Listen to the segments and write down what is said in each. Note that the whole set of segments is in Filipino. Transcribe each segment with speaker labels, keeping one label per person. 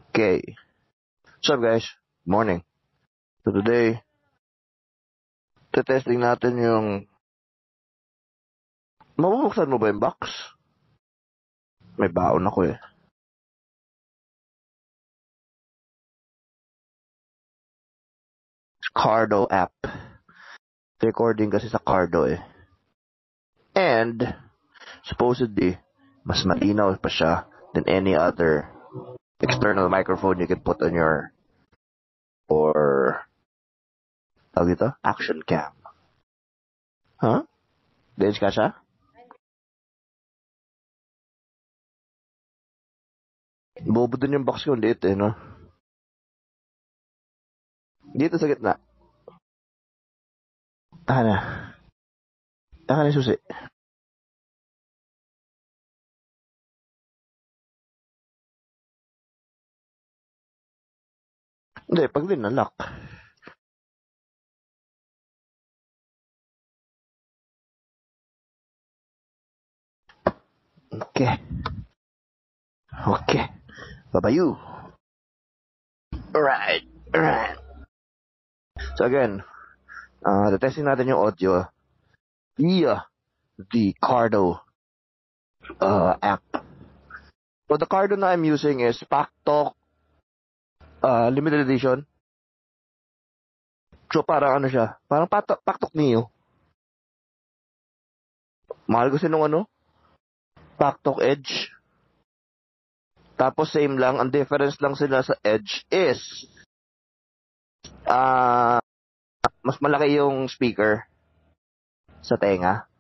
Speaker 1: Okay. What's up, guys? Morning. So today, testing natin yung... Mabubuksan mo ba yung box? May baon ako eh. Cardo app. Recording kasi sa Cardo eh. And, supposedly, mas malinaw pa siya than any other external microphone you can put on your tawag dito? Action cam. Huh? Dense ka siya? Bobo dun yung box ko, liit eh, no? Dito sa gitna. Na. Yung susi. Hindi, pag din na-lock. Okay. Babayu. Alright. So again, testing natin yung audio via the Cardo app. So the Cardo na I'm using is PacTalk limited edition. So parang ano siya, parang PacTalk Neo. Mahal kasi nung PacTalk Edge. Tapos same lang, ang difference lang sila sa Edge is mas malaki yung speaker sa tenga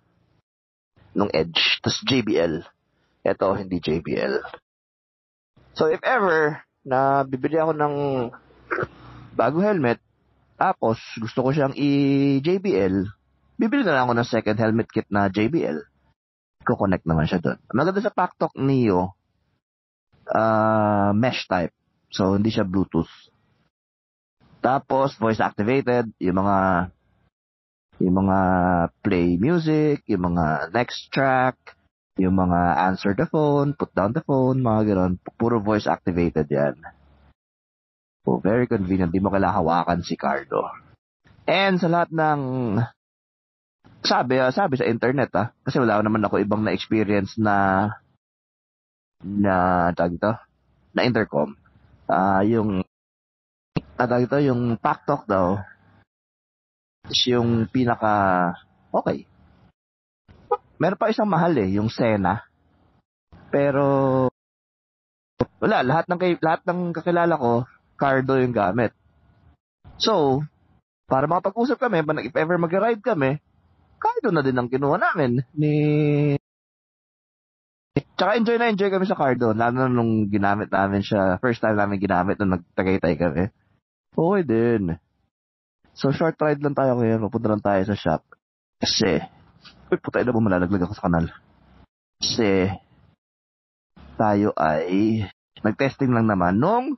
Speaker 1: nung Edge. Tapos JBL. Ito, hindi JBL. So if ever na bibili ako ng bagong helmet, tapos gusto ko siyang i-JBL, bibili na lang ako ng second helmet kit na JBL. Ko-connect naman siya doon. Maganda sa PacTalk Neo, mesh type. So, hindi siya Bluetooth. Tapos, voice activated, yung mga play music, yung mga next track, yung mga answer the phone, put down the phone, mga gano'n. Puro voice activated yan. So, very convenient. Di mo kailangan hawakan si Cardo. And sa lahat ng sabi sa internet kasi wala naman ako ibang na experience na intercom. Yung PacTalk daw is yung pinaka okay. Meron pa isang mahal yung Sena. Pero wala, lahat ng kakilala ko Cardo yung gamit. So, para makapag-usap kami, if ever mag-ride kami, Cardo na din ang kinuha namin Tsaka enjoy kami sa Cardo. Lalo na nung ginamit namin siya. First time namin ginamit nung nagtagaytay kami. Okay din. So, short ride lang tayo ngayon. Pupunta lang tayo sa shop. Kasi, puta ina mo, malalaglag ako sa kanal. Kasi, tayo ay nag-testing lang naman nung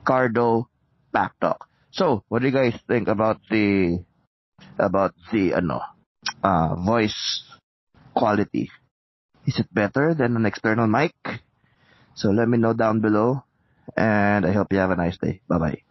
Speaker 1: Cardo PacTalk. So, what do you guys think about the voice quality? Is it better than an external mic? So let me know down below, and I hope you have a nice day. Bye-bye.